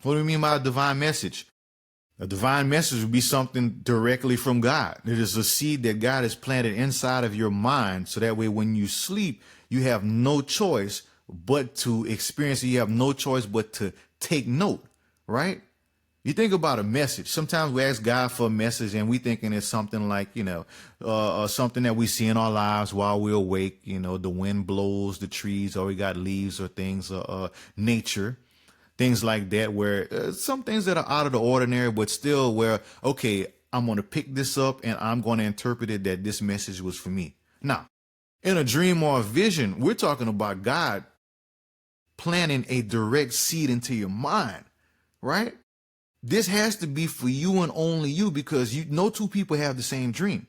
What do we mean by a divine message? A divine message would be something directly from God. It is a seed that God has planted inside of your mind. So that way, when you sleep, you have no choice but to experience it. You have no choice but to take note, right? You think about a message. Sometimes we ask God for a message and we thinking it's something like, something that we see in our lives while we're awake. The wind blows the trees, or we got leaves or things, nature. Things like that, where some things that are out of the ordinary, but still where, okay, I'm going to pick this up and I'm going to interpret it that this message was for me. Now, in a dream or a vision, we're talking about God planting a direct seed into your mind, right? This has to be for you and only you, because no two people have the same dream.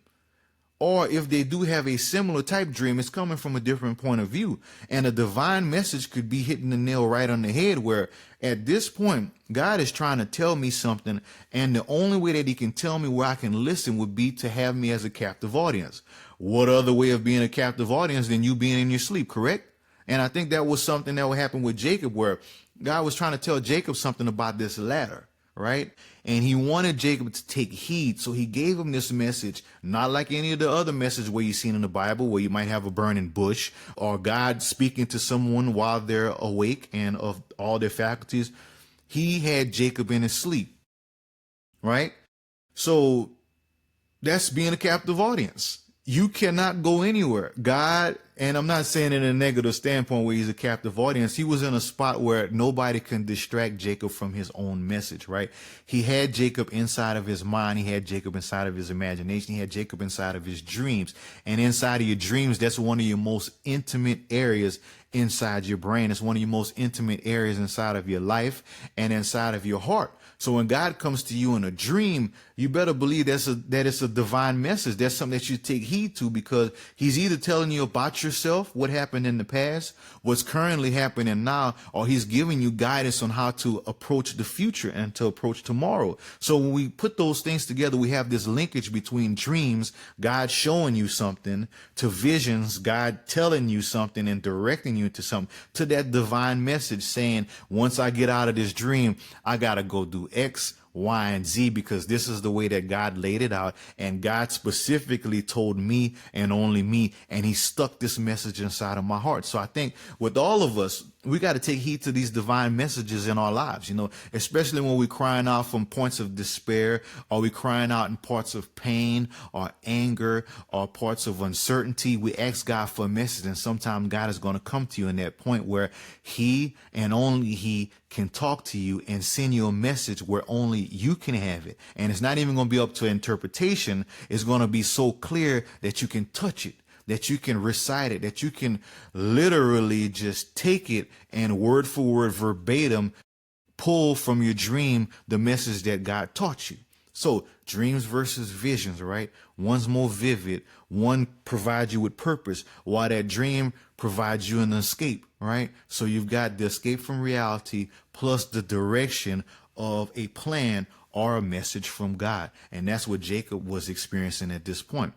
Or if they do have a similar type dream, it's coming from a different point of view. And a divine message could be hitting the nail right on the head, where at this point, God is trying to tell me something. And the only way that he can tell me where I can listen would be to have me as a captive audience. What other way of being a captive audience than you being in your sleep, correct? And I think that was something that would happen with Jacob, where God was trying to tell Jacob something about this ladder. Right? And he wanted Jacob to take heed. So he gave him this message, not like any of the other messages where you've seen in the Bible, where you might have a burning bush or God speaking to someone while they're awake and of all their faculties. He had Jacob in his sleep. Right? So that's being a captive audience. You cannot go anywhere. God, and I'm not saying in a negative standpoint where he's a captive audience, he was in a spot where nobody can distract Jacob from his own message, right? He had Jacob inside of his mind. He had Jacob inside of his imagination. He had Jacob inside of his dreams. And inside of your dreams, that's one of your most intimate areas inside your brain. It's one of your most intimate areas inside of your life and inside of your heart. So when God comes to you in a dream, you better believe that it's a divine message. That's something that you take heed to, because he's either telling you about yourself, what happened in the past, what's currently happening now, or he's giving you guidance on how to approach the future and to approach tomorrow. So when we put those things together, we have this linkage between dreams, God showing you something, to visions, God telling you something and directing you to something, to that divine message saying, once I get out of this dream, I got to go do X, Y, and Z, because this is the way that God laid it out. And God specifically told me and only me, and he stuck this message inside of my heart. So I think with all of us, we got to take heed to these divine messages in our lives, especially when we're crying out from points of despair, or we're crying out in parts of pain or anger or parts of uncertainty. We ask God for a message, and sometimes God is going to come to you in that point where he and only he can talk to you and send you a message where only you can have it. And it's not even going to be up to interpretation. It's going to be so clear that you can touch it, that you can recite it, that you can literally just take it and word for word, verbatim, pull from your dream the message that God taught you. So dreams versus visions, right? One's more vivid. One provides you with purpose, while that dream provides you an escape, right? So you've got the escape from reality plus the direction of a plan or a message from God. And that's what Jacob was experiencing at this point.